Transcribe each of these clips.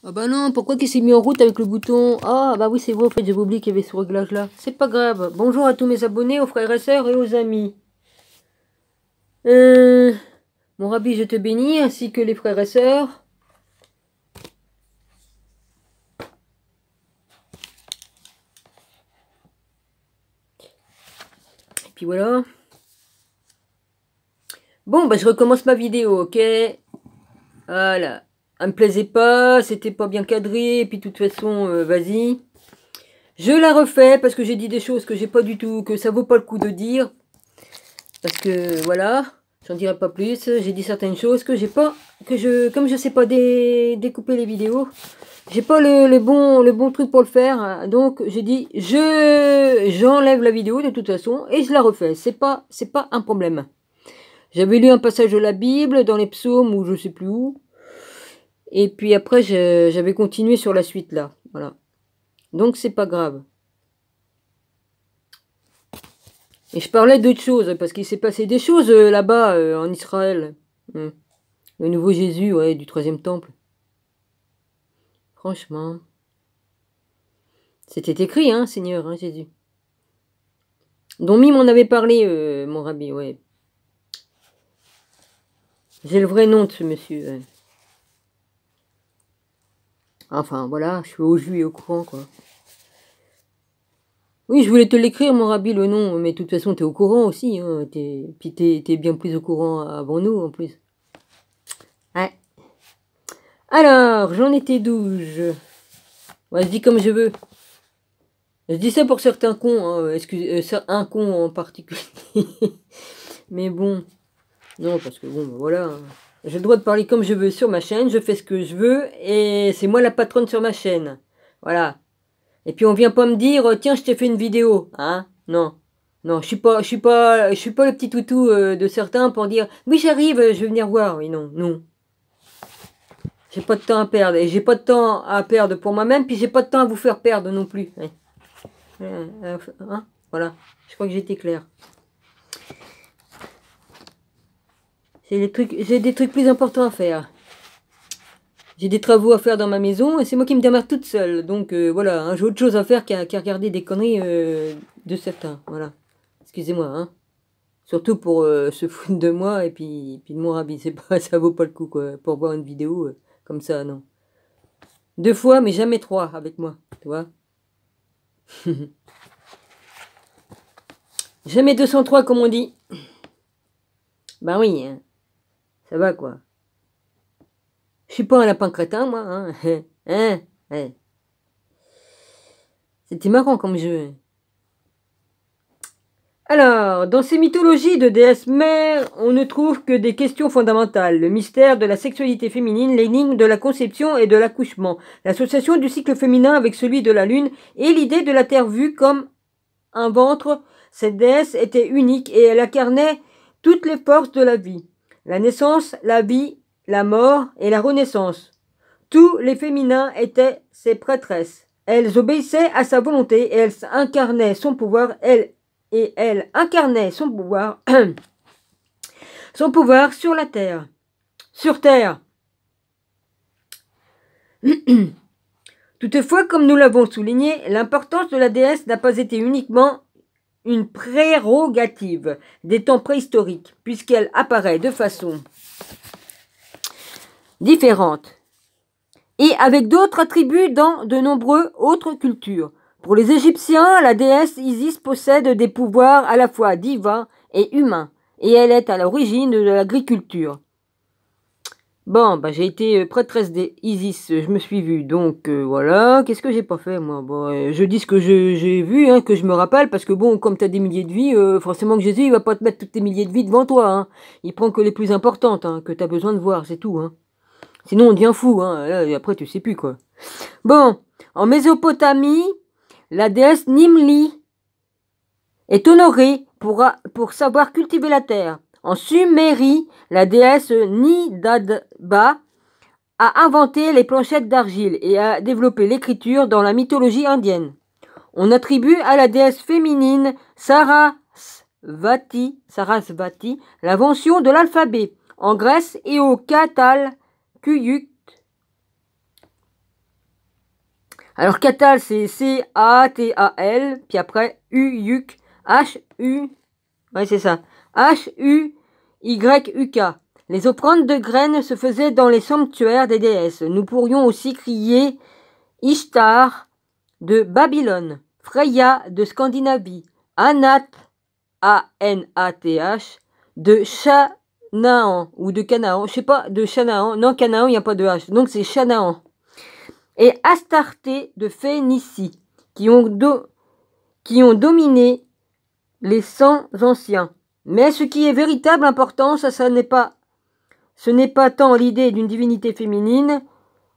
Ah bah non, pourquoi qu'il s'est mis en route avec le bouton? Ah bah oui, c'est vrai, en fait, j'avais oublié qu'il y avait ce réglage-là. C'est pas grave. Bonjour à tous mes abonnés, aux frères et sœurs et aux amis. Euh, Mon rabbi, je te bénis, ainsi que les frères et sœurs. Et puis voilà. Bon, bah je recommence ma vidéo, ok? Voilà. Elle me plaisait pas, c'était pas bien cadré, et puis de toute façon, vas-y. Je la refais parce que j'ai dit des choses que j'ai pas du tout, que ça vaut pas le coup de dire. Parce que voilà, j'en dirai pas plus. J'ai dit certaines choses que j'ai pas, comme je sais pas découper les vidéos, j'ai pas le bon truc pour le faire. Hein. Donc j'ai dit, j'enlève la vidéo de toute façon et je la refais. C'est pas un problème. J'avais lu un passage de la Bible dans les psaumes ou je sais plus où. Et puis après, j'avais continué sur la suite là. Voilà. Donc c'est pas grave. Et je parlais d'autres choses, parce qu'il s'est passé des choses là-bas, en Israël. Le nouveau Jésus, ouais, du troisième temple. Franchement. C'était écrit, hein, Seigneur, hein, Jésus. Domi m'en avait parlé, mon rabbi, ouais. J'ai le vrai nom de ce monsieur. Ouais. Enfin, voilà, je suis au jus et au courant, quoi. Oui, je voulais te l'écrire, mon rabbi, le nom, mais de toute façon, t'es au courant aussi, hein. Puis t'es bien plus au courant avant nous, en plus. Ouais. Alors, j'en étais douze. Ouais, je dis comme je veux. Je dis ça pour certains cons, hein, un con en particulier. Mais bon, non, parce que bon, ben voilà. Hein. J'ai le droit de parler comme je veux sur ma chaîne, je fais ce que je veux, et c'est moi la patronne sur ma chaîne. Voilà. Et puis on vient pas me dire, tiens, je t'ai fait une vidéo, hein. Non. Non, je suis pas le petit toutou de certains pour dire, oui, j'arrive, je vais venir voir. Oui, non, non. J'ai pas de temps à perdre, et j'ai pas de temps à perdre pour moi-même, puis j'ai pas de temps à vous faire perdre non plus. Ouais. Hein, voilà, je crois que j'ai été clair. J'ai des trucs plus importants à faire. J'ai des travaux à faire dans ma maison et c'est moi qui me démarre toute seule. Donc voilà, hein, j'ai autre chose à faire qu'à regarder des conneries de certains. Voilà. Excusez-moi, hein. Surtout pour se foutre de moi et puis de mon rabis. C'est pas, ça vaut pas le coup quoi. Pour voir une vidéo comme ça, non. 2 fois, mais jamais 3 avec moi. Tu vois. Jamais 203 comme on dit. Ben oui, hein. Ça va quoi. Je suis pas un lapin crétin, moi. Hein. Hein, ouais. C'était marrant comme jeu. Alors, dans ces mythologies de déesses mères, on ne trouve que des questions fondamentales. Le mystère de la sexualité féminine, l'énigme de la conception et de l'accouchement, l'association du cycle féminin avec celui de la lune et l'idée de la terre vue comme un ventre. Cette déesse était unique et elle incarnait toutes les forces de la vie. La naissance, la vie, la mort et la renaissance. Tous les féminins étaient ses prêtresses. Elles obéissaient à sa volonté et elles incarnaient son pouvoir. Elle incarnait son pouvoir, son pouvoir sur la terre. Sur terre. Toutefois, comme nous l'avons souligné, l'importance de la déesse n'a pas été uniquement une prérogative des temps préhistoriques, puisqu'elle apparaît de façon différente et avec d'autres attributs dans de nombreuses autres cultures. Pour les Égyptiens, la déesse Isis possède des pouvoirs à la fois divins et humains, et elle est à l'origine de l'agriculture. Bon, bah j'ai été prêtresse d'Isis, je me suis vue, donc voilà. Qu'est-ce que j'ai pas fait, moi? Bon, je dis ce que j'ai vu, hein, que je me rappelle, parce que bon, comme t'as des milliers de vies, forcément que Jésus, il va pas te mettre toutes tes milliers de vies devant toi, hein. Il prend que les plus importantes, hein, que t'as besoin de voir, c'est tout, hein. Sinon, on devient fou, hein. Là, et après, tu sais plus, quoi. Bon, en Mésopotamie, la déesse Nimli est honorée pour savoir cultiver la terre. En Sumérie, la déesse Nidadba a inventé les planchettes d'argile et a développé l'écriture dans la mythologie indienne. On attribue à la déesse féminine Sarasvati l'invention de l'alphabet en Grèce et au Kuyuk Alors Catal, c'est C-A-T-A-L, puis après U-Yuk, H-U, ouais c'est ça, H-U-Y-U-K. Les offrandes de graines se faisaient dans les sanctuaires des déesses. Nous pourrions aussi crier Ishtar de Babylone, Freya de Scandinavie, Anat, A-N-A-T-H, de Chanaan, ou de Canaan, je sais pas, de Chanaan, non Canaan, il n'y a pas de H, donc c'est Chanaan. Et Astarté de Phénicie, qui ont dominé les 100 anciens. Mais ce qui est véritable importance, ce n'est pas tant l'idée d'une divinité féminine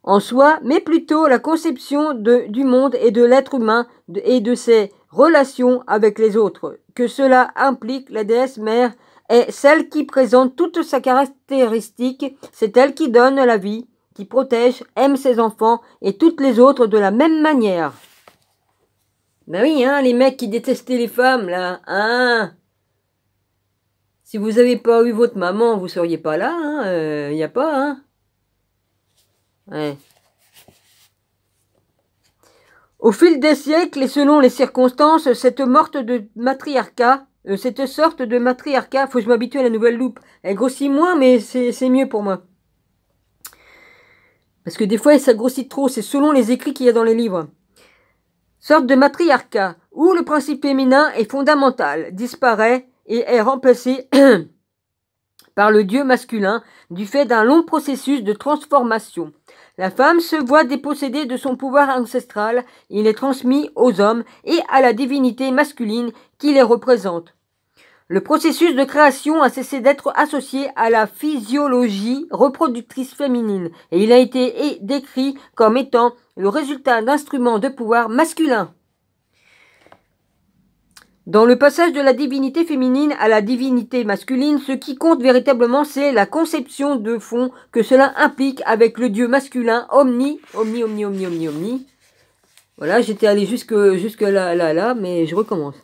en soi, mais plutôt la conception du monde et de l'être humain et de ses relations avec les autres. Que cela implique, la déesse mère est celle qui présente toute sa caractéristique, c'est elle qui donne la vie, qui protège, aime ses enfants et toutes les autres de la même manière. Ben oui, hein, les mecs qui détestaient les femmes, là, hein. Si vous n'avez pas eu votre maman, vous seriez pas là, hein, y a pas, hein. Ouais. Au fil des siècles et selon les circonstances, cette sorte de matriarcat, faut que je m'habitue à la nouvelle loupe. Elle grossit moins, mais c'est mieux pour moi. Parce que des fois, ça grossit trop, c'est selon les écrits qu'il y a dans les livres. Sorte de matriarcat, où le principe féminin est fondamental, disparaît et est remplacé par le dieu masculin du fait d'un long processus de transformation. La femme se voit dépossédée de son pouvoir ancestral, il est transmis aux hommes et à la divinité masculine qui les représente. Le processus de création a cessé d'être associé à la physiologie reproductrice féminine et il a été décrit comme étant le résultat d'instruments de pouvoir masculin. Dans le passage de la divinité féminine à la divinité masculine, ce qui compte véritablement, c'est la conception de fond que cela implique avec le dieu masculin omni. Voilà, j'étais allé jusque là, mais je recommence.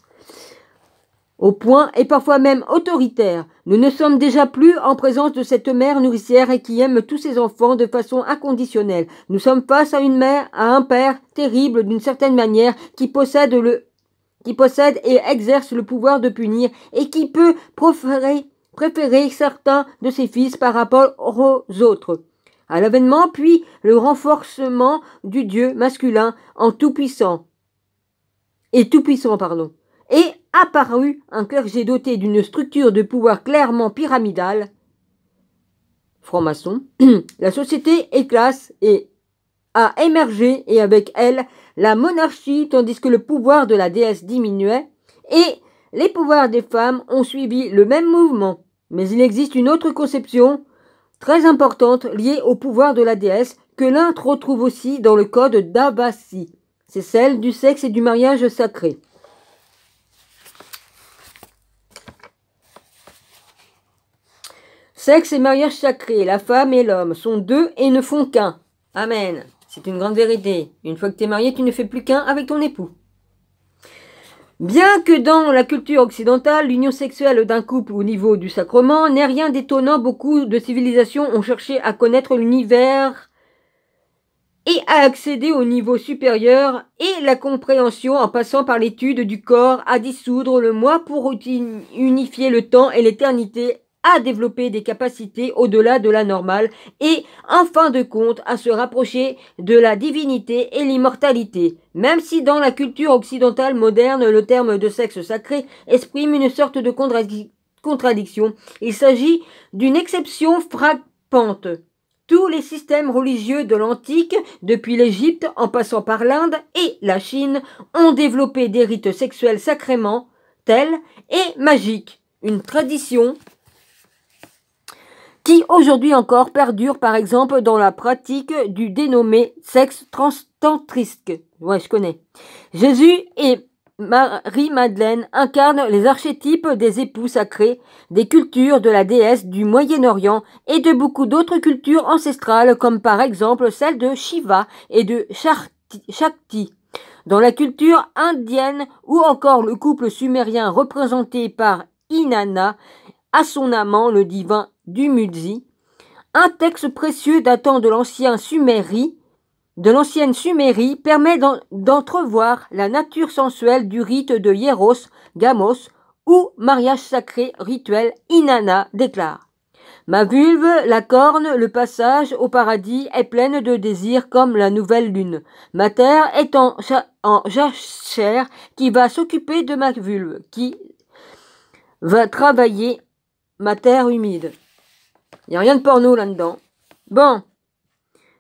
Au point et parfois même autoritaire, nous ne sommes déjà plus en présence de cette mère nourricière et qui aime tous ses enfants de façon inconditionnelle. Nous sommes face à une mère, à un père terrible d'une certaine manière qui possède et exerce le pouvoir de punir et qui peut préférer certains de ses fils par rapport aux autres. À l'avènement, puis le renforcement du Dieu masculin en tout-puissant, est apparu un clergé doté d'une structure de pouvoir clairement pyramidale, franc-maçon. La société éclate et a émergé et avec elle la monarchie tandis que le pouvoir de la déesse diminuait et les pouvoirs des femmes ont suivi le même mouvement. Mais il existe une autre conception très importante liée au pouvoir de la déesse que l'un retrouve aussi dans le code d'Abassi. C'est celle du sexe et du mariage sacré. Sexe et mariage sacré, la femme et l'homme sont deux et ne font qu'un. Amen. C'est une grande vérité. Une fois que tu es marié, tu ne fais plus qu'un avec ton époux. Bien que dans la culture occidentale, l'union sexuelle d'un couple au niveau du sacrement n'est rien d'étonnant, beaucoup de civilisations ont cherché à connaître l'univers et à accéder au niveau supérieur et la compréhension en passant par l'étude du corps, à dissoudre le moi pour unifier le temps et l'éternité, à développer des capacités au-delà de la normale et, en fin de compte, à se rapprocher de la divinité et l'immortalité. Même si dans la culture occidentale moderne, le terme de sexe sacré exprime une sorte de contradiction, il s'agit d'une exception frappante. Tous les systèmes religieux de l'Antique, depuis l'Égypte en passant par l'Inde et la Chine, ont développé des rites sexuels sacrément tels et magiques. Une tradition qui aujourd'hui encore perdure par exemple dans la pratique du dénommé sexe tantrique. Ouais, je connais. Jésus et Marie-Madeleine incarnent les archétypes des époux sacrés, des cultures de la déesse du Moyen-Orient et de beaucoup d'autres cultures ancestrales comme par exemple celle de Shiva et de Shakti. Dans la culture indienne ou encore le couple sumérien représenté par Inanna à son amant le divin Dumuzi, un texte précieux datant de l'ancien Sumérie de l'ancienne Sumérie permet d'entrevoir la nature sensuelle du rite de Hieros, Gamos ou mariage sacré rituel. Inanna déclare: ma vulve, la corne, le passage au paradis est pleine de désirs comme la nouvelle lune. Ma terre est en jachère qui va s'occuper de ma vulve, qui va travailler ma terre humide. Il n'y a rien de porno là-dedans. Bon.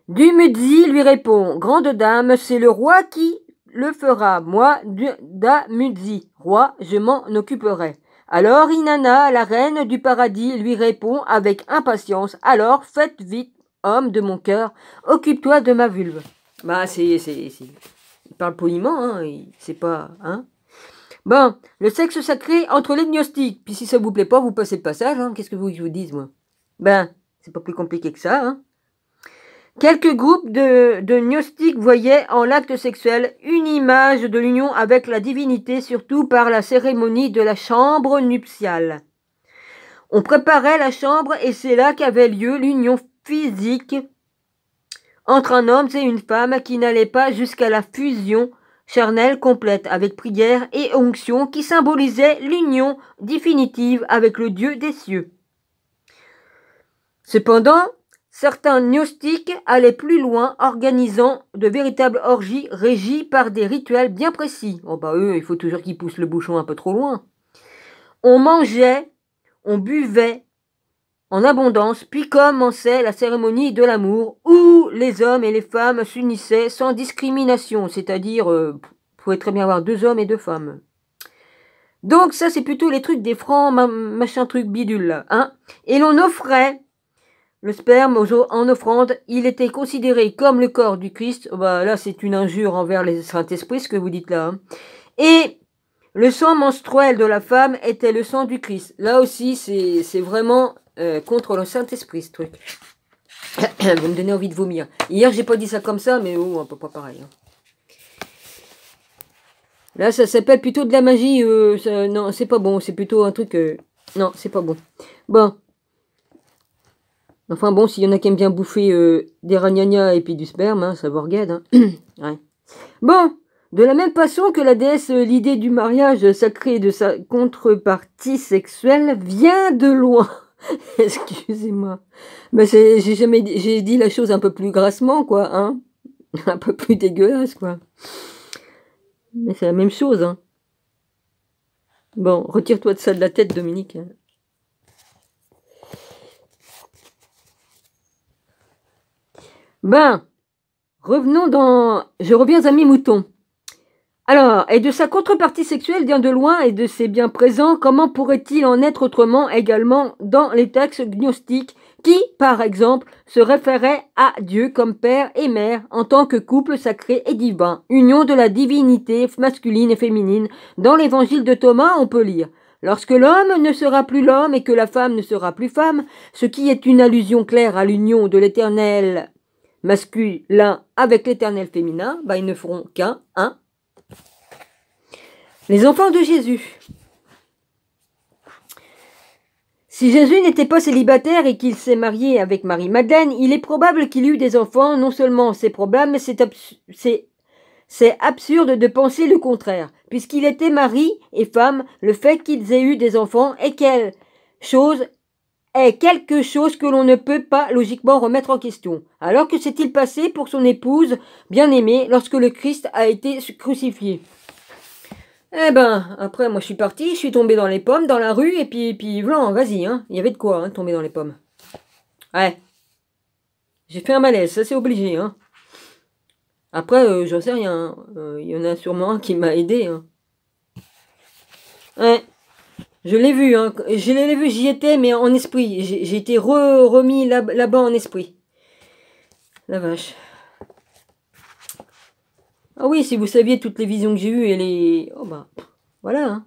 Dumudzi lui répond: grande dame, c'est le roi qui le fera. Moi, Dumudzi, roi, je m'en occuperai. Alors Inanna, la reine du paradis, lui répond avec impatience: alors faites vite, homme de mon cœur, occupe-toi de ma vulve. Bah il parle poliment, hein, c'est pas, hein. Bon, le sexe sacré entre les gnostiques. Puis si ça vous plaît pas, vous passez le passage, hein. Qu'est-ce que vous voulez que je vous dise, moi? Ben, c'est pas plus compliqué que ça, hein. Quelques groupes de gnostiques voyaient en l'acte sexuel une image de l'union avec la divinité, surtout par la cérémonie de la chambre nuptiale. On préparait la chambre et c'est là qu'avait lieu l'union physique entre un homme et une femme qui n'allait pas jusqu'à la fusion charnelle complète, avec prière et onction qui symbolisait l'union définitive avec le Dieu des cieux. Cependant, certains gnostiques allaient plus loin, organisant de véritables orgies régies par des rituels bien précis. Oh bah eux, il faut toujours qu'ils poussent le bouchon un peu trop loin. On mangeait, on buvait en abondance, puis commençait la cérémonie de l'amour, où les hommes et les femmes s'unissaient sans discrimination, c'est-à-dire, pouvait très bien avoir 2 hommes et 2 femmes. Donc ça, c'est plutôt les trucs des francs, machin truc bidule, là, hein. Et l'on offrait le sperme en offrande, il était considéré comme le corps du Christ. Bah, là, c'est une injure envers les Saint-Esprit, ce que vous dites là. Hein. Et le sang menstruel de la femme était le sang du Christ. Là aussi, c'est vraiment contre le Saint-Esprit, ce truc. Vous me donnez envie de vomir. Hier, j'ai pas dit ça comme ça, mais oh, un peu pas pareil. Hein. Là, ça s'appelle plutôt de la magie. Non, c'est pas bon. C'est plutôt un truc... Non, c'est pas bon. Bon. Enfin bon, s'il y en a qui aiment bien bouffer des ragnagnas et puis du sperme, hein, ça vous regarde. Hein. Ouais. Bon, de la même façon que la déesse, l'idée du mariage sacré de sa contrepartie sexuelle vient de loin. Excusez-moi. Mais j'ai dit la chose un peu plus grassement, quoi, hein. Un peu plus dégueulasse, quoi. Mais c'est la même chose, hein. Bon, retire-toi de ça de la tête, Dominique. Ben, revenons dans... Je reviens à mes moutons. Alors, et de sa contrepartie sexuelle vient de loin et de ses biens présents, comment pourrait-il en être autrement également dans les textes gnostiques qui, par exemple, se référaient à Dieu comme père et mère en tant que couple sacré et divin, union de la divinité masculine et féminine. Dans l'évangile de Thomas, on peut lire: lorsque l'homme ne sera plus l'homme et que la femme ne sera plus femme, ce qui est une allusion claire à l'union de l'éternel masculin avec l'éternel féminin, bah ils ne feront qu'un, hein. Les enfants de Jésus. Si Jésus n'était pas célibataire et qu'il s'est marié avec Marie-Madeleine, il est probable qu'il eut des enfants. Non seulement c'est probable, mais c'est absurde de penser le contraire. Puisqu'il était mari et femme, le fait qu'ils aient eu des enfants est quelque chose que l'on ne peut pas logiquement remettre en question. Alors que s'est-il passé pour son épouse bien-aimée lorsque le Christ a été crucifié? Eh ben, après, moi je suis partie, je suis tombée dans les pommes, dans la rue, et puis voilà, vas-y, hein. Il y avait de quoi, hein, tomber dans les pommes. Ouais. J'ai fait un malaise, ça c'est obligé, hein. Après, j'en sais rien. Il y en a sûrement un qui m'a aidé, hein. Ouais. Je l'ai vu, hein. Je l'ai vu, j'y étais, mais en esprit. J'ai été remis là-bas en esprit. La vache. Ah oui, si vous saviez toutes les visions que j'ai eues et les... Oh bah, voilà. Hein.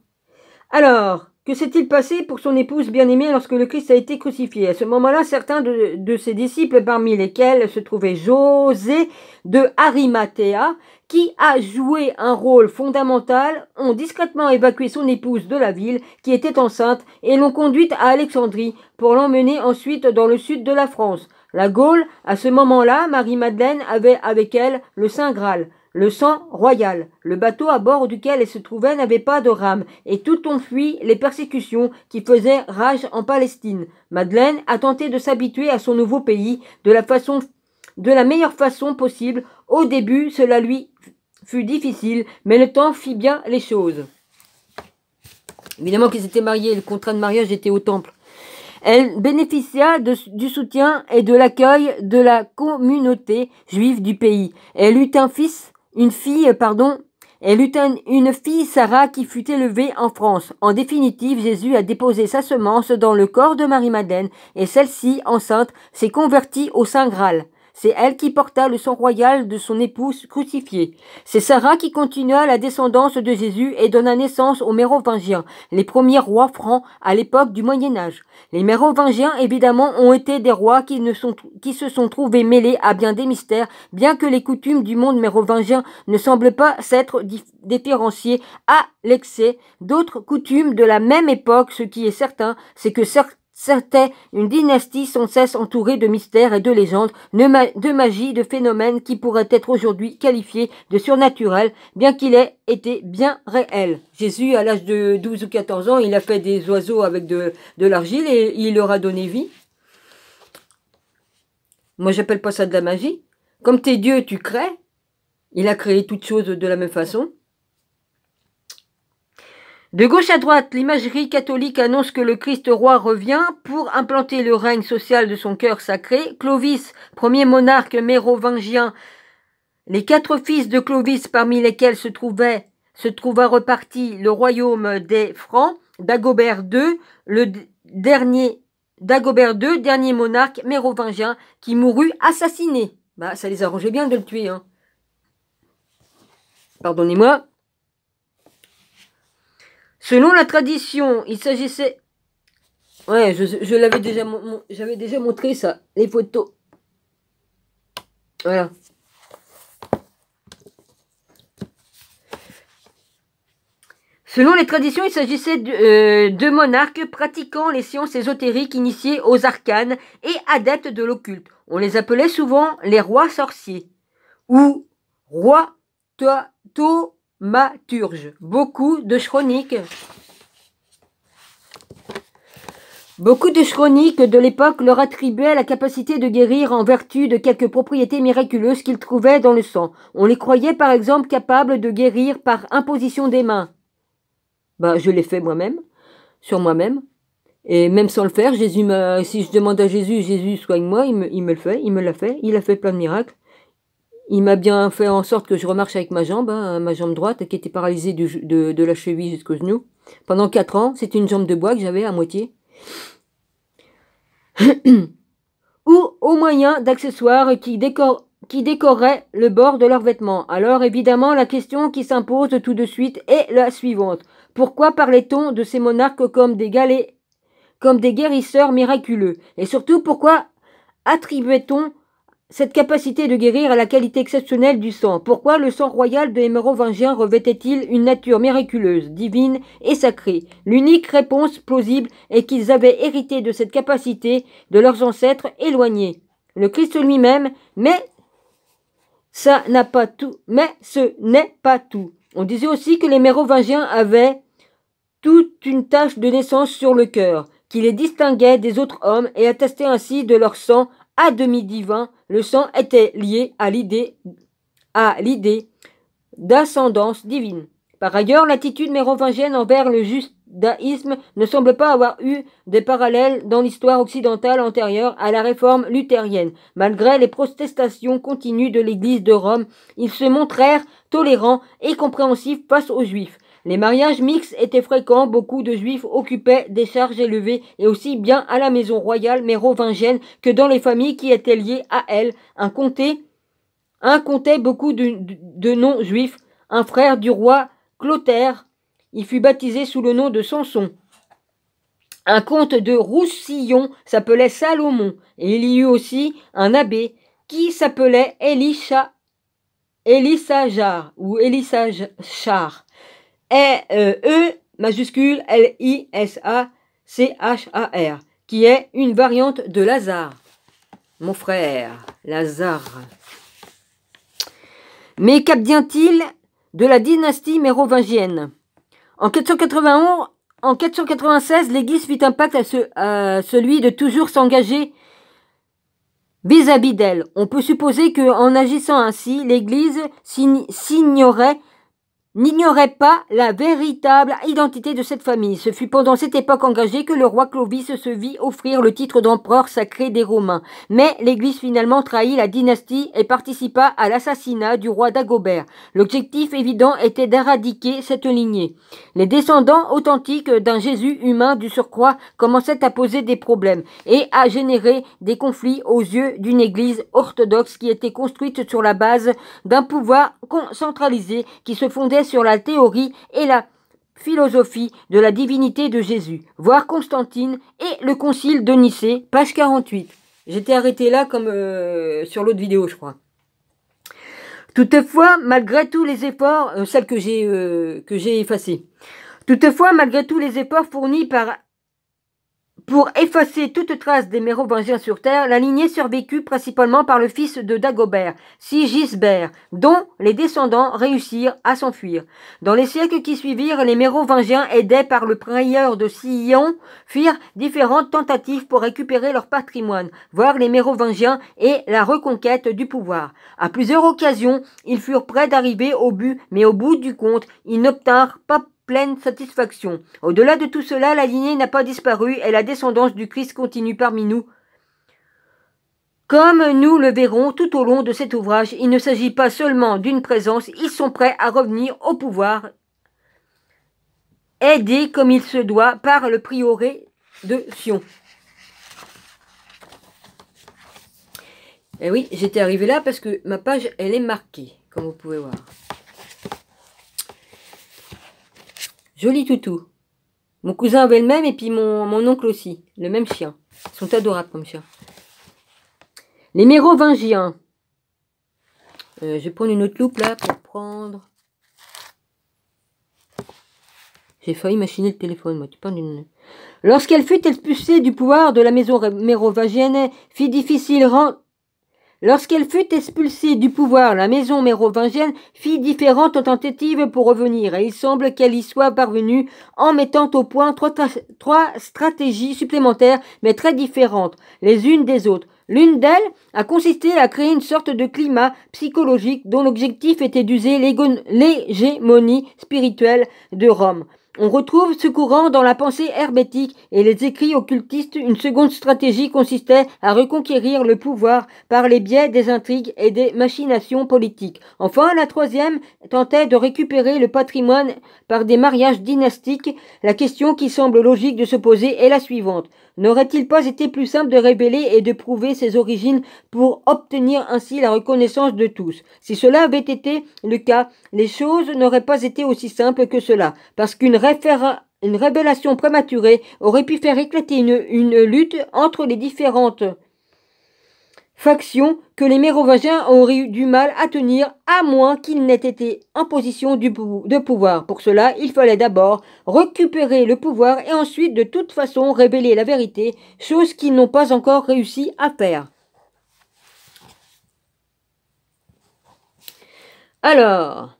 Alors, que s'est-il passé pour son épouse bien-aimée lorsque le Christ a été crucifié? À ce moment-là, certains de ses disciples, parmi lesquels se trouvait José de Arimathea, qui a joué un rôle fondamental, ont discrètement évacué son épouse de la ville, qui était enceinte, et l'ont conduite à Alexandrie, pour l'emmener ensuite dans le sud de la France. La Gaule, à ce moment-là, Marie-Madeleine avait avec elle le Saint Graal, le sang royal. Le bateau à bord duquel elle se trouvait n'avait pas de rame, et tout ont fui les persécutions qui faisaient rage en Palestine. Madeleine a tenté de s'habituer à son nouveau pays de la meilleure façon possible. Au début, cela lui fut difficile, mais le temps fit bien les choses. Évidemment qu'ils étaient mariés, le contrat de mariage était au temple. Elle bénéficia du soutien et de l'accueil de la communauté juive du pays. Elle eut une fille, Sarah, qui fut élevée en France. En définitive, Jésus a déposé sa semence dans le corps de Marie-Madeleine, et celle-ci, enceinte, s'est convertie au Saint Graal. C'est elle qui porta le sang royal de son épouse crucifiée. C'est Sarah qui continua la descendance de Jésus et donna naissance aux Mérovingiens, les premiers rois francs à l'époque du Moyen-Âge. Les Mérovingiens, évidemment, ont été des rois qui se sont trouvés mêlés à bien des mystères, bien que les coutumes du monde mérovingien ne semblent pas s'être différenciées à l'excès d'autres coutumes de la même époque. Ce qui est certain, c'est que c'était une dynastie sans cesse entourée de mystères et de légendes, de magie, de phénomènes qui pourraient être aujourd'hui qualifiés de surnaturels, bien qu'il ait été bien réel. Jésus, à l'âge de 12 ou 14 ans, il a fait des oiseaux avec de l'argile et il leur a donné vie. Moi, j'appelle pas ça de la magie. Comme t'es Dieu, tu crées. Il a créé toutes choses de la même façon. De gauche à droite, l'imagerie catholique annonce que le Christ roi revient pour implanter le règne social de son cœur sacré. Clovis, premier monarque mérovingien, les 4 fils de Clovis, parmi lesquels se trouva reparti le royaume des Francs, Dagobert II, dernier monarque mérovingien, qui mourut assassiné. Bah, ça les arrangeait bien de le tuer, hein. Pardonnez-moi. Selon la tradition, il s'agissait... Ouais, je l'avais déjà... J'avais déjà montré ça, les photos. Voilà. Selon les traditions, il s'agissait de monarques pratiquant les sciences ésotériques, initiés aux arcanes et adeptes de l'occulte. On les appelait souvent les rois sorciers ou rois thaumaturges. Beaucoup de chroniques de l'époque leur attribuaient la capacité de guérir en vertu de quelques propriétés miraculeuses qu'ils trouvaient dans le sang. On les croyait par exemple capables de guérir par imposition des mains. Bah, je l'ai fait moi-même, sur moi-même. Et même sans le faire, si je demande à Jésus, soigne-moi, il me le fait, il me l'a fait, il a fait plein de miracles. Il m'a bien fait en sorte que je remarche avec ma jambe droite, qui était paralysée de la cheville jusqu'au genou. Pendant 4 ans, c'était une jambe de bois que j'avais à moitié. Ou au moyen d'accessoires qui décoraient le bord de leurs vêtements. Alors évidemment, la question qui s'impose tout de suite est la suivante. Pourquoi parlait-on de ces monarques comme des guérisseurs miraculeux? Et surtout, pourquoi attribuait-on cette capacité de guérir à la qualité exceptionnelle du sang? Pourquoi le sang royal des Mérovingiens revêtait-il une nature miraculeuse, divine et sacrée? L'unique réponse plausible est qu'ils avaient hérité de cette capacité de leurs ancêtres éloignés. Le Christ lui-même, mais ce n'est pas tout. On disait aussi que les Mérovingiens avaient toute une tache de naissance sur le cœur, qui les distinguait des autres hommes et attestait ainsi de leur sang à demi divin. Le sang était lié à l'idée d'ascendance divine. Par ailleurs, l'attitude mérovingienne envers le judaïsme ne semble pas avoir eu des parallèles dans l'histoire occidentale antérieure à la réforme luthérienne. Malgré les protestations continues de l'Église de Rome, ils se montrèrent tolérants et compréhensifs face aux Juifs. Les mariages mixtes étaient fréquents, beaucoup de Juifs occupaient des charges élevées et aussi bien à la maison royale mérovingienne que dans les familles qui étaient liées à elle. Un comptait beaucoup de non-juifs. Un frère du roi Clotaire, il fut baptisé sous le nom de Samson. Un comte de Roussillon s'appelait Salomon et il y eut aussi un abbé qui s'appelait Elissachar ou Elissachar. Majuscule Lissachar, qui est une variante de Lazare. mon frère, Lazare. Mais qu'advient-il de la dynastie mérovingienne? En 491, en 496, l'Église fit un pacte à celui de toujours s'engager vis-à-vis d'elle. On peut supposer qu'en agissant ainsi, l'Église n'ignorait pas la véritable identité de cette famille. Ce fut pendant cette époque engagée que le roi Clovis se vit offrir le titre d'empereur sacré des Romains. Mais l'Église finalement trahit la dynastie et participa à l'assassinat du roi Dagobert. L'objectif évident était d'éradiquer cette lignée. Les descendants authentiques d'un Jésus humain du surcroît commençaient à poser des problèmes et à générer des conflits aux yeux d'une Église orthodoxe qui était construite sur la base d'un pouvoir centralisé qui se fondait sur la théorie et la philosophie de la divinité de Jésus, voir Constantine et le concile de Nicée, page 48. J'étais arrêté là comme sur l'autre vidéo, je crois. Toutefois, malgré tous les efforts, celle que j'ai effacée. Toutefois, malgré tous les efforts fournis pour effacer toute trace des Mérovingiens sur terre, la lignée survécut principalement par le fils de Dagobert, Sigisbert, dont les descendants réussirent à s'enfuir. Dans les siècles qui suivirent, les Mérovingiens, aidés par le prieur de Sion, firent différentes tentatives pour récupérer leur patrimoine, voire les Mérovingiens et la reconquête du pouvoir. À plusieurs occasions, ils furent prêts d'arriver au but, mais au bout du compte, ils n'obtinrent pas pleine satisfaction. Au-delà de tout cela, la lignée n'a pas disparu et la descendance du Christ continue parmi nous. Comme nous le verrons tout au long de cet ouvrage, il ne s'agit pas seulement d'une présence, ils sont prêts à revenir au pouvoir, aidés comme il se doit par le prieuré de Sion. Et oui, j'étais arrivé là parce que ma page, elle est marquée, comme vous pouvez voir. Joli toutou. Mon cousin avait le même et puis mon oncle aussi. Le même chien. Ils sont adorables comme chien. Les Mérovingiens. Je vais prendre une autre loupe là pour prendre. J'ai failli machiner le téléphone, moi. Tu parles d'une... Lorsqu'elle fut expulsée du pouvoir de la maison mérovingienne, fit difficile Lorsqu'elle fut expulsée du pouvoir, la maison mérovingienne fit différentes tentatives pour revenir, et il semble qu'elle y soit parvenue en mettant au point trois stratégies supplémentaires, mais très différentes, les unes des autres. L'une d'elles a consisté à créer une sorte de climat psychologique dont l'objectif était d'user l'hégémonie spirituelle de Rome. On retrouve ce courant dans la pensée hermétique et les écrits occultistes. Une seconde stratégie consistait à reconquérir le pouvoir par les biais des intrigues et des machinations politiques. Enfin, la troisième tentait de récupérer le patrimoine par des mariages dynastiques. La question qui semble logique de se poser est la suivante. N'aurait-il pas été plus simple de révéler et de prouver ses origines pour obtenir ainsi la reconnaissance de tous? Si cela avait été le cas, les choses n'auraient pas été aussi simples que cela, parce qu'une révélation prématurée aurait pu faire éclater une lutte entre les différentes factions que les Mérovingiens auraient eu du mal à tenir, à moins qu'ils n'aient été en position de pouvoir. Pour cela, il fallait d'abord récupérer le pouvoir et ensuite de toute façon révéler la vérité, chose qu'ils n'ont pas encore réussi à faire. Alors,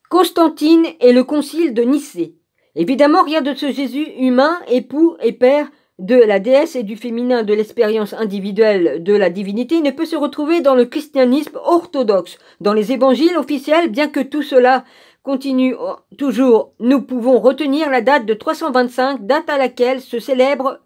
Constantine et le concile de Nicée. Évidemment, rien de ce Jésus humain, époux et père de la déesse et du féminin de l'expérience individuelle de la divinité ne peut se retrouver dans le christianisme orthodoxe. Dans les évangiles officiels, bien que tout cela continue toujours, nous pouvons retenir la date de 325, date à laquelle se célèbre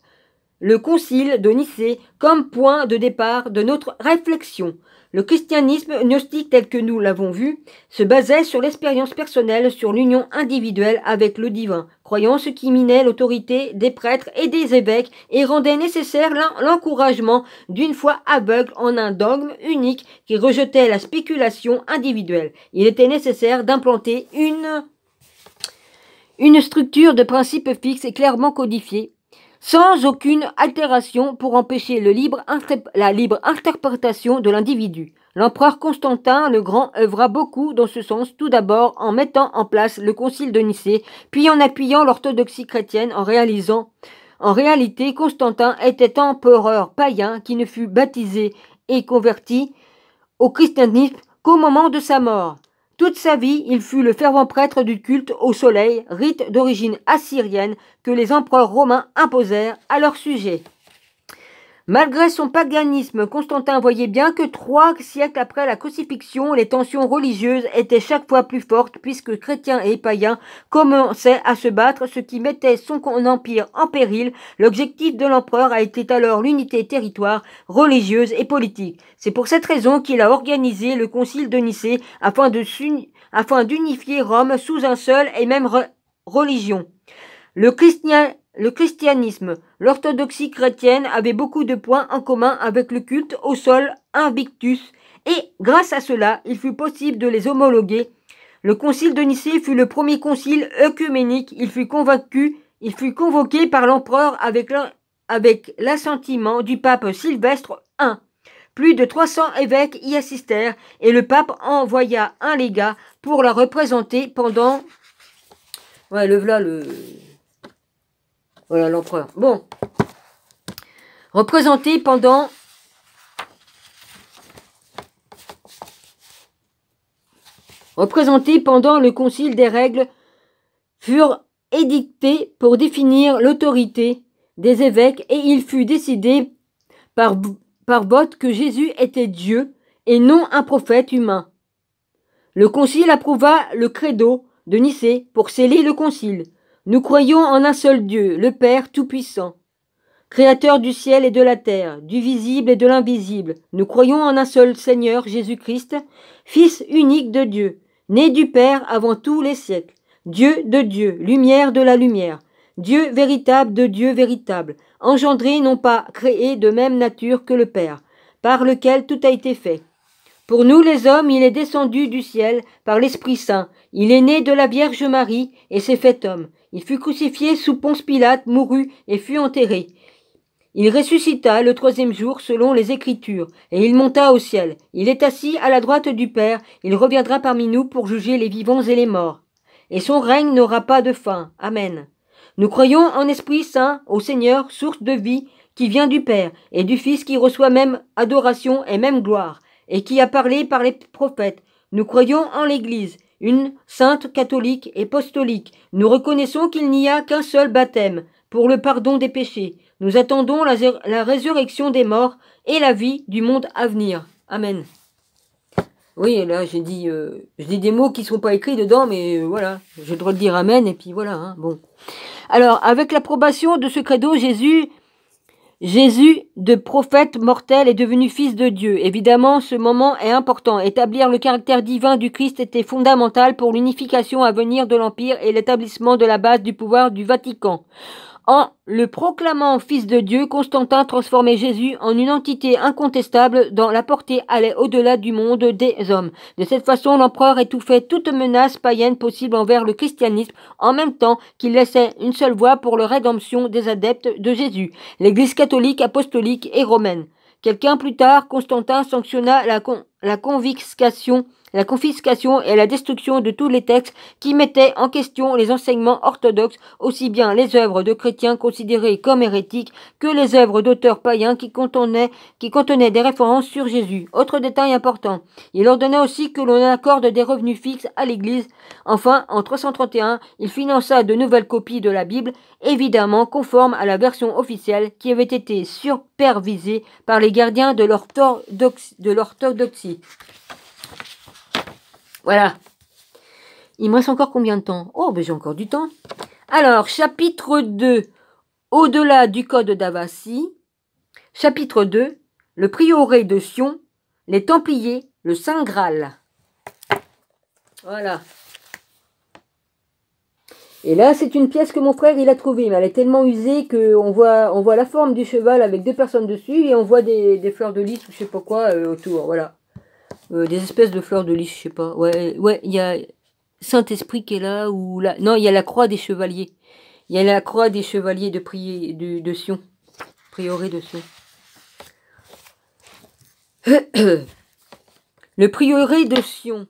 le concile de Nicée comme point de départ de notre réflexion. Le christianisme gnostique tel que nous l'avons vu se basait sur l'expérience personnelle, sur l'union individuelle avec le divin, croyance qui minait l'autorité des prêtres et des évêques et rendait nécessaire l'encouragement d'une foi aveugle en un dogme unique qui rejetait la spéculation individuelle. Il était nécessaire d'implanter une structure de principes fixes et clairement codifiée, sans aucune altération pour empêcher la libre interprétation de l'individu. L'empereur Constantin le Grand œuvra beaucoup dans ce sens, tout d'abord en mettant en place le concile de Nicée, puis en appuyant l'orthodoxie chrétienne en réalisant En réalité, Constantin était empereur païen qui ne fut baptisé et converti au christianisme qu'au moment de sa mort. Toute sa vie, il fut le fervent prêtre du culte au soleil, rite d'origine assyrienne que les empereurs romains imposèrent à leur sujet. Malgré son paganisme, Constantin voyait bien que 3 siècles après la crucifixion, les tensions religieuses étaient chaque fois plus fortes puisque chrétiens et païens commençaient à se battre, ce qui mettait son empire en péril. L'objectif de l'empereur a été alors l'unité territoire, religieuse et politique. C'est pour cette raison qu'il a organisé le concile de Nicée afin d'unifier Rome sous un seul et même religion. Le christianisme, l'orthodoxie chrétienne avait beaucoup de points en commun avec le culte au sol Invictus et grâce à cela, il fut possible de les homologuer. Le concile de Nicée fut le premier concile œcuménique. Il fut convoqué par l'empereur avec l'assentiment du pape Sylvestre I. Plus de 300 évêques y assistèrent et le pape envoya un légat pour la représenter pendant... Ouais, Voilà l'empereur. Bon. Représenté pendant le concile, des règles furent édictées pour définir l'autorité des évêques et il fut décidé par vote que Jésus était Dieu et non un prophète humain. Le concile approuva le credo de Nicée pour sceller le concile. Nous croyons en un seul Dieu, le Père Tout-Puissant, Créateur du ciel et de la terre, du visible et de l'invisible. Nous croyons en un seul Seigneur, Jésus-Christ, Fils unique de Dieu, né du Père avant tous les siècles, Dieu de Dieu, lumière de la lumière, Dieu véritable de Dieu véritable, engendré non pas créé de même nature que le Père, par lequel tout a été fait. Pour nous les hommes, il est descendu du ciel par l'Esprit Saint. Il est né de la Vierge Marie et s'est fait homme. Il fut crucifié sous Ponce Pilate, mourut et fut enterré. Il ressuscita le 3e jour selon les Écritures, et il monta au ciel. Il est assis à la droite du Père, il reviendra parmi nous pour juger les vivants et les morts. Et son règne n'aura pas de fin. Amen. Nous croyons en Esprit Saint, au Seigneur, source de vie, qui vient du Père, et du Fils qui reçoit même adoration et même gloire, et qui a parlé par les prophètes. Nous croyons en l'Église, une sainte catholique et apostolique. Nous reconnaissons qu'il n'y a qu'un seul baptême pour le pardon des péchés. Nous attendons la résurrection des morts et la vie du monde à venir. Amen. Oui, là, j'ai dit des mots qui ne sont pas écrits dedans, mais voilà, j'ai le droit de dire Amen, et puis voilà, hein, bon. Alors, avec l'approbation de ce credo, Jésus, de prophète mortel, est devenu fils de Dieu. Évidemment, ce moment est important. Établir le caractère divin du Christ était fondamental pour l'unification à venir de l'Empire et l'établissement de la base du pouvoir du Vatican. En le proclamant fils de Dieu, Constantin transformait Jésus en une entité incontestable dont la portée allait au-delà du monde des hommes. De cette façon, l'empereur étouffait toute menace païenne possible envers le christianisme, en même temps qu'il laissait une seule voie pour la rédemption des adeptes de Jésus, l'Église catholique, apostolique et romaine. Quelqu'un plus tard, Constantin sanctionna la confiscation et la destruction de tous les textes qui mettaient en question les enseignements orthodoxes, aussi bien les œuvres de chrétiens considérées comme hérétiques que les œuvres d'auteurs païens qui contenaient des références sur Jésus. Autre détail important, il ordonna aussi que l'on accorde des revenus fixes à l'Église. Enfin, en 331, il finança de nouvelles copies de la Bible, évidemment conformes à la version officielle qui avait été supervisée par les gardiens de l'orthodoxie. Voilà. Il me reste encore combien de temps? Oh, ben j'ai encore du temps. Alors, chapitre 2, au-delà du code d'Avassi. Chapitre 2, le prieuré de Sion, les Templiers, le Saint Graal. Voilà. Et là, c'est une pièce que mon frère il a trouvée, mais elle est tellement usée qu'on voit la forme du cheval avec 2 personnes dessus et on voit des fleurs de lys ou je sais pas quoi autour. Voilà. Des espèces de fleurs de lys, je sais pas. Ouais, il y a Saint-Esprit qui est là, ou là. Non, il y a la croix des chevaliers. Il y a la croix des chevaliers de Sion. Prieuré de Sion. Le prieuré de Sion.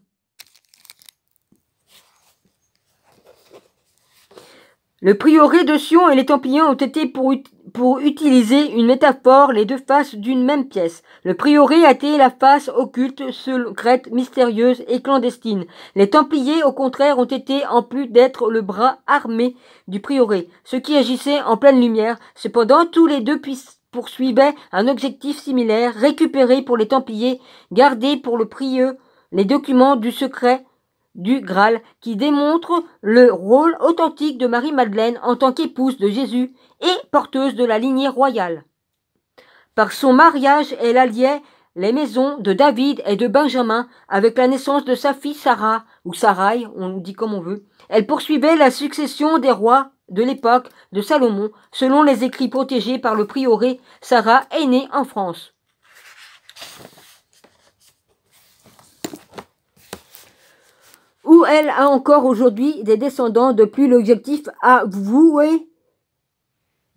Le prieuré de Sion et les Templiers ont été, pour utiliser une métaphore, les deux faces d'une même pièce. Le prieuré a été la face occulte, secrète, mystérieuse et clandestine. Les Templiers, au contraire, ont été, en plus d'être le bras armé du prieuré, ceux qui agissaient en pleine lumière. Cependant, tous les deux poursuivaient un objectif similaire, récupérer pour les Templiers, garder pour le prieux les documents du secret du Graal, qui démontre le rôle authentique de Marie-Madeleine en tant qu'épouse de Jésus et porteuse de la lignée royale. Par son mariage, elle alliait les maisons de David et de Benjamin avec la naissance de sa fille Sarah, ou Sarai, on dit comme on veut. Elle poursuivait la succession des rois de l'époque de Salomon, selon les écrits protégés par le prieuré. Sarah est née en France. Où elle a encore aujourd'hui des descendants. De plus, l'objectif avoué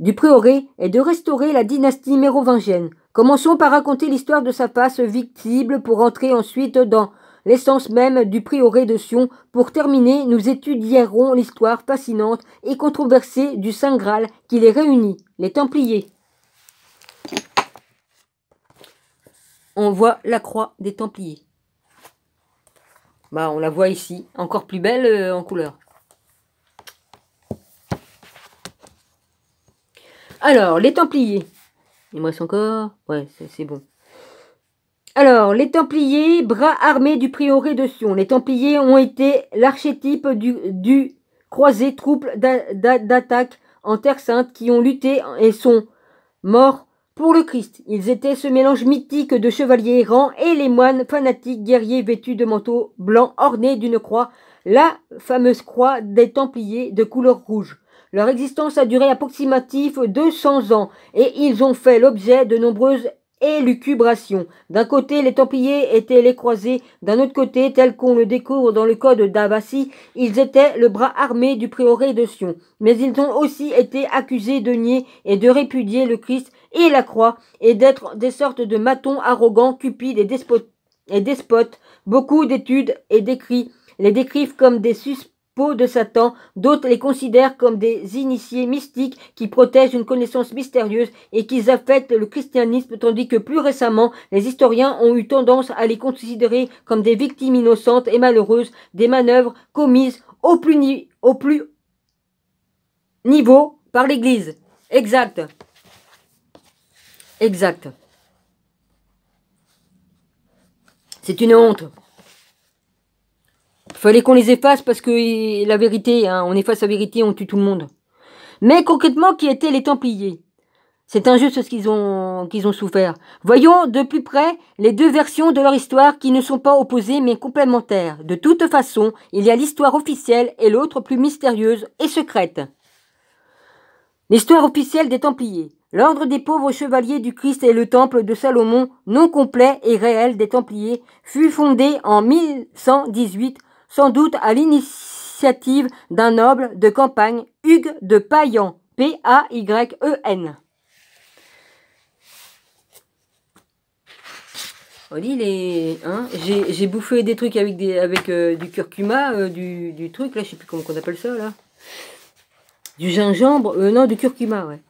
du prieuré est de restaurer la dynastie mérovingienne. Commençons par raconter l'histoire de sa face visible pour entrer ensuite dans l'essence même du prieuré de Sion. Pour terminer, nous étudierons l'histoire fascinante et controversée du Saint Graal qui les réunit, les Templiers. On voit la croix des Templiers. Bah, on la voit ici, encore plus belle en couleur. Alors, les Templiers. Il me reste encore. Ouais, c'est bon. Alors, les Templiers, bras armés du prieuré de Sion. Les Templiers ont été l'archétype du croisé, troupe d'attaque en Terre Sainte qui ont lutté et sont morts pour le Christ. Ils étaient ce mélange mythique de chevaliers errants et les moines fanatiques guerriers vêtus de manteaux blancs ornés d'une croix, la fameuse croix des Templiers de couleur rouge. Leur existence a duré approximativement 200 ans et ils ont fait l'objet de nombreuses élucubrations. D'un côté, les Templiers étaient les croisés, d'un autre côté, tel qu'on le découvre dans le code d'Avassi, ils étaient le bras armé du prieuré de Sion. Mais ils ont aussi été accusés de nier et de répudier le Christ et la croix, et d'être des sortes de matons arrogants, cupides et despotes. Beaucoup d'études et d'écrits les décrivent comme des suspects de Satan, d'autres les considèrent comme des initiés mystiques qui protègent une connaissance mystérieuse et qui affectent le christianisme, tandis que plus récemment, les historiens ont eu tendance à les considérer comme des victimes innocentes et malheureuses des manœuvres commises au plus niveau par l'Église. Exact. Exact. C'est une honte. Il fallait qu'on les efface parce que la vérité, hein, on efface la vérité, on tue tout le monde. Mais concrètement, qui étaient les Templiers? C'est injuste ce qu'ils ont souffert. Voyons de plus près les deux versions de leur histoire qui ne sont pas opposées mais complémentaires. De toute façon, il y a l'histoire officielle et l'autre plus mystérieuse et secrète. L'histoire officielle des Templiers. L'ordre des pauvres chevaliers du Christ et le temple de Salomon, non complet et réel des Templiers, fut fondé en 1118, sans doute à l'initiative d'un noble de campagne, Hugues de Payan, P-A-Y-E-N. On dit les, hein, j'ai bouffé des trucs avec du curcuma, du truc là, je sais plus comment on appelle ça là. Du gingembre, non, du curcuma, ouais.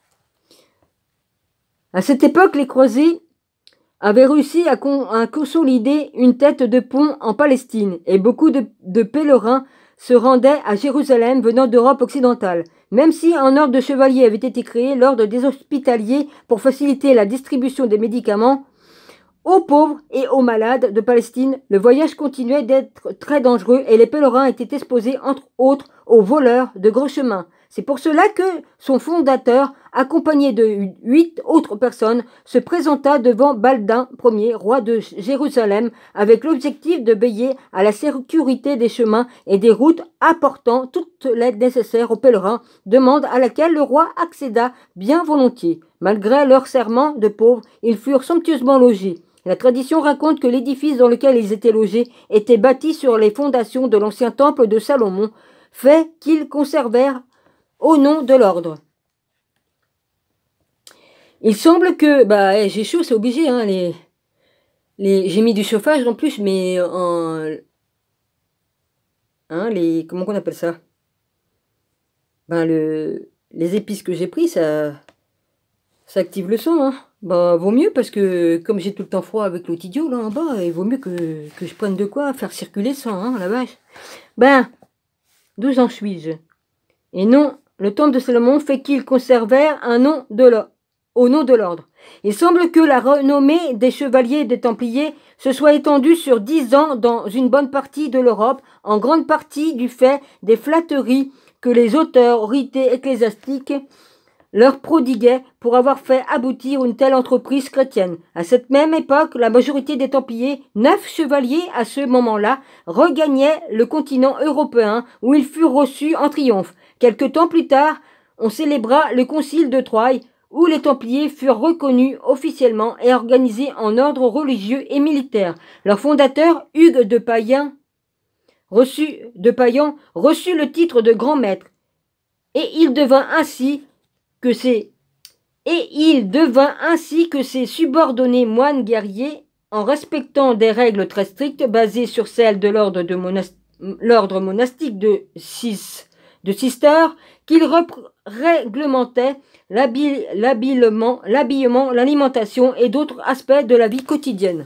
À cette époque, les croisés avaient réussi à consolider une tête de pont en Palestine et beaucoup de pèlerins se rendaient à Jérusalem venant d'Europe occidentale. Même si un ordre de chevaliers avait été créé, l'ordre des hospitaliers pour faciliter la distribution des médicaments aux pauvres et aux malades de Palestine, le voyage continuait d'être très dangereux et les pèlerins étaient exposés entre autres aux voleurs de gros chemins. C'est pour cela que son fondateur, accompagné de 8 autres personnes, se présenta devant Baldin Ier, roi de Jérusalem, avec l'objectif de veiller à la sécurité des chemins et des routes, apportant toute l'aide nécessaire aux pèlerins, demande à laquelle le roi accéda bien volontiers. Malgré leur serment de pauvres, ils furent somptueusement logés. La tradition raconte que l'édifice dans lequel ils étaient logés était bâti sur les fondations de l'ancien temple de Salomon, fait qu'ils conservèrent au nom de l'ordre. Il semble que, j'ai chaud, c'est obligé, hein, j'ai mis du chauffage en plus, mais comment qu'on appelle ça? ben les épices que j'ai pris, ça active le sang, hein. Bah, vaut mieux parce que comme j'ai tout le temps froid avec l'autre idiot là en bas, il vaut mieux que je prenne de quoi faire circuler le sang, hein, la vache. Ben, d'où en suis-je? Et non, le temple de Salomon fait qu'ils conservèrent un nom au nom de l'ordre. Il semble que la renommée des chevaliers et des templiers se soit étendue sur 10 ans dans une bonne partie de l'Europe, en grande partie du fait des flatteries que les autorités ecclésiastiques leur prodiguaient pour avoir fait aboutir une telle entreprise chrétienne. À cette même époque, la majorité des Templiers, 9 chevaliers à ce moment-là, regagnaient le continent européen où ils furent reçus en triomphe. Quelque temps plus tard, on célébra le concile de Troyes où les Templiers furent reconnus officiellement et organisés en ordre religieux et militaire. Leur fondateur, Hugues de Payan, reçut le titre de grand maître et il devint ainsi que ses subordonnés moines guerriers, en respectant des règles très strictes basées sur celles de l'ordre monastique de Cister, qu'il réglementait l'habillement, l'alimentation et d'autres aspects de la vie quotidienne.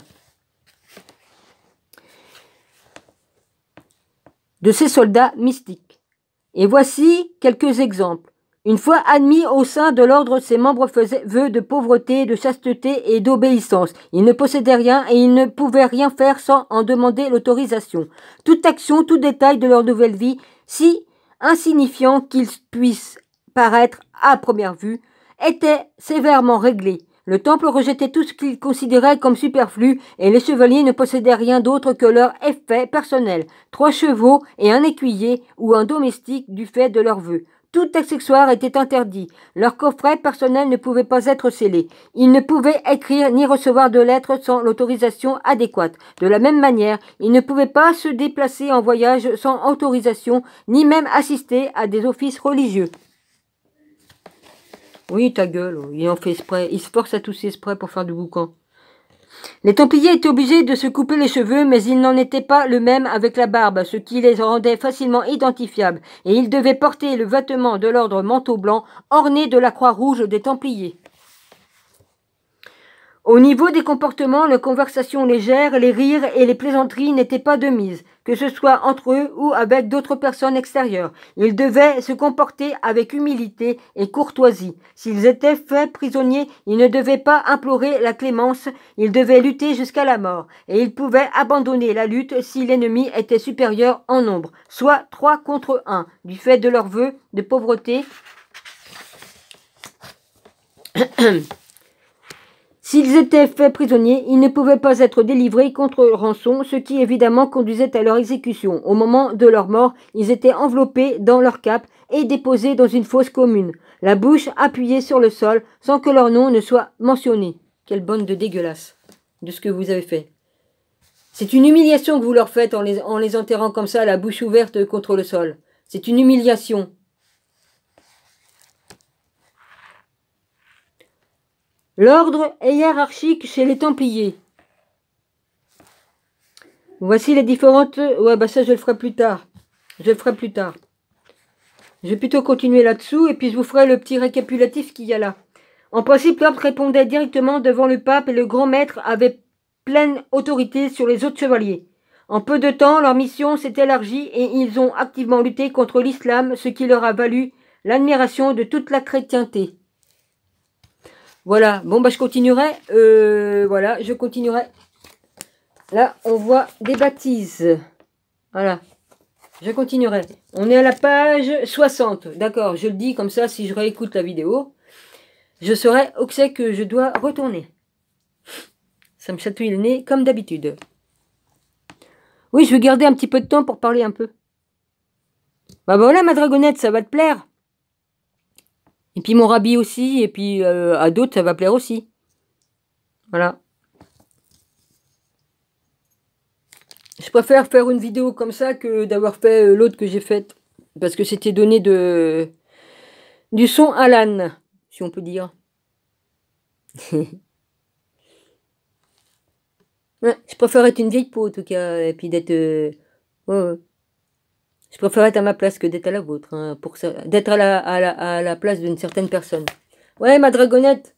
De ces soldats mystiques. Et voici quelques exemples. Une fois admis au sein de l'ordre, ses membres faisaient vœu de pauvreté, de chasteté et d'obéissance. Ils ne possédaient rien et ils ne pouvaient rien faire sans en demander l'autorisation. Toute action, tout détail de leur nouvelle vie, si insignifiant qu'ils puissent paraître à première vue, était sévèrement réglé. Le temple rejetait tout ce qu'il considérait comme superflu et les chevaliers ne possédaient rien d'autre que leur effet personnel, 3 chevaux et un écuyer ou un domestique du fait de leurs vœux. Tout accessoire était interdit. Leur coffret personnel ne pouvait pas être scellé. Ils ne pouvaient écrire ni recevoir de lettres sans l'autorisation adéquate. De la même manière, ils ne pouvaient pas se déplacer en voyage sans autorisation, ni même assister à des offices religieux. Oui, ta gueule, il en fait exprès. Il se force à tousser exprès pour faire du boucan. Les Templiers étaient obligés de se couper les cheveux, mais ils n'en étaient pas le même avec la barbe, ce qui les rendait facilement identifiables, et ils devaient porter le vêtement de l'ordre manteau blanc, orné de la croix rouge des Templiers. Au niveau des comportements, les conversations légères, les rires et les plaisanteries n'étaient pas de mise, que ce soit entre eux ou avec d'autres personnes extérieures. Ils devaient se comporter avec humilité et courtoisie. S'ils étaient faits prisonniers, ils ne devaient pas implorer la clémence, ils devaient lutter jusqu'à la mort, et ils pouvaient abandonner la lutte si l'ennemi était supérieur en nombre, soit 3 contre 1, du fait de leurs vœux de pauvreté. S'ils étaient faits prisonniers, ils ne pouvaient pas être délivrés contre rançon, ce qui évidemment conduisait à leur exécution. Au moment de leur mort, ils étaient enveloppés dans leur cape et déposés dans une fosse commune, la bouche appuyée sur le sol, sans que leur nom ne soit mentionné. Quelle bande de dégueulasse de ce que vous avez fait. C'est une humiliation que vous leur faites en les enterrant comme ça, la bouche ouverte contre le sol. C'est une humiliation. L'ordre est hiérarchique chez les Templiers. Voici les différentes... Ouais, bah ça, je le ferai plus tard. Je vais plutôt continuer là-dessous et puis je vous ferai le petit récapitulatif qu'il y a là. En principe, l'ordre répondait directement devant le pape et le grand maître avait pleine autorité sur les autres chevaliers. En peu de temps, leur mission s'est élargie et ils ont activement lutté contre l'islam, ce qui leur a valu l'admiration de toute la chrétienté. Voilà, bon bah je continuerai, voilà, je continuerai. Là, on voit des baptises. Voilà, je continuerai. On est à la page 60, d'accord, je le dis comme ça, si je réécoute la vidéo, je saurai où c'est que je dois retourner. Ça me chatouille le nez, comme d'habitude. Oui, je vais garder un petit peu de temps pour parler un peu. Bah voilà, ma dragonnette, ça va te plaire. Et puis mon rabbi aussi, et puis à d'autres, ça va plaire aussi. Voilà. Je préfère faire une vidéo comme ça que d'avoir fait l'autre que j'ai faite. Parce que c'était donné du son à l'âne, si on peut dire. Ouais, je préfère être une vieille peau en tout cas, et puis d'être... ouais. Je préfère être à ma place que d'être à la vôtre, hein, pour ça, d'être à la place d'une certaine personne. Ouais, ma dragonnette.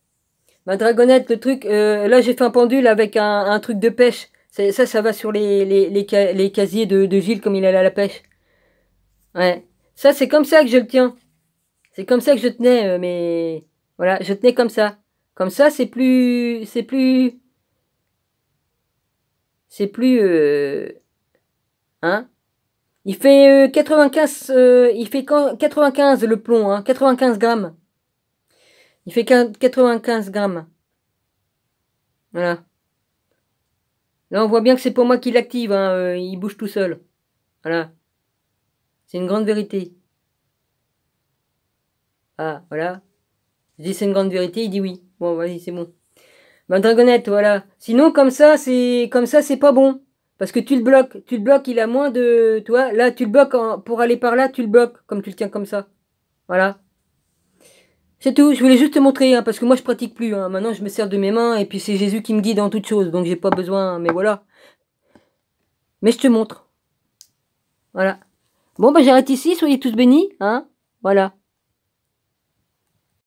Ma dragonnette, le truc, là j'ai fait un pendule avec un truc de pêche. Ça va sur les casiers de Gilles comme il allait à la pêche. Ouais. Ça, c'est comme ça que je le tiens. C'est comme ça que je tenais, mais voilà, je tenais comme ça. Comme ça, c'est plus, hein. Il fait 95, il fait 95 le plomb, hein, 95 grammes. Il fait 95 grammes. Voilà. Là, on voit bien que c'est pour moi qui l'active, hein, il bouge tout seul. Voilà. C'est une grande vérité. Ah, voilà. Je dis c'est une grande vérité, il dit oui. Bon, vas-y, c'est bon. Ma dragonnette, voilà. Sinon, comme ça, c'est pas bon. Parce que tu le bloques. Tu le bloques, il a moins de. Tu vois, là, tu le bloques pour aller par là, tu le bloques, comme tu le tiens comme ça. Voilà. C'est tout. Je voulais juste te montrer, hein, parce que moi, je pratique plus. Hein. Maintenant, je me sers de mes mains, et puis c'est Jésus qui me guide en toutes choses. Donc, j'ai pas besoin. Mais voilà. Mais je te montre. Voilà. Bon, bah, j'arrête ici. Soyez tous bénis. Hein. Voilà.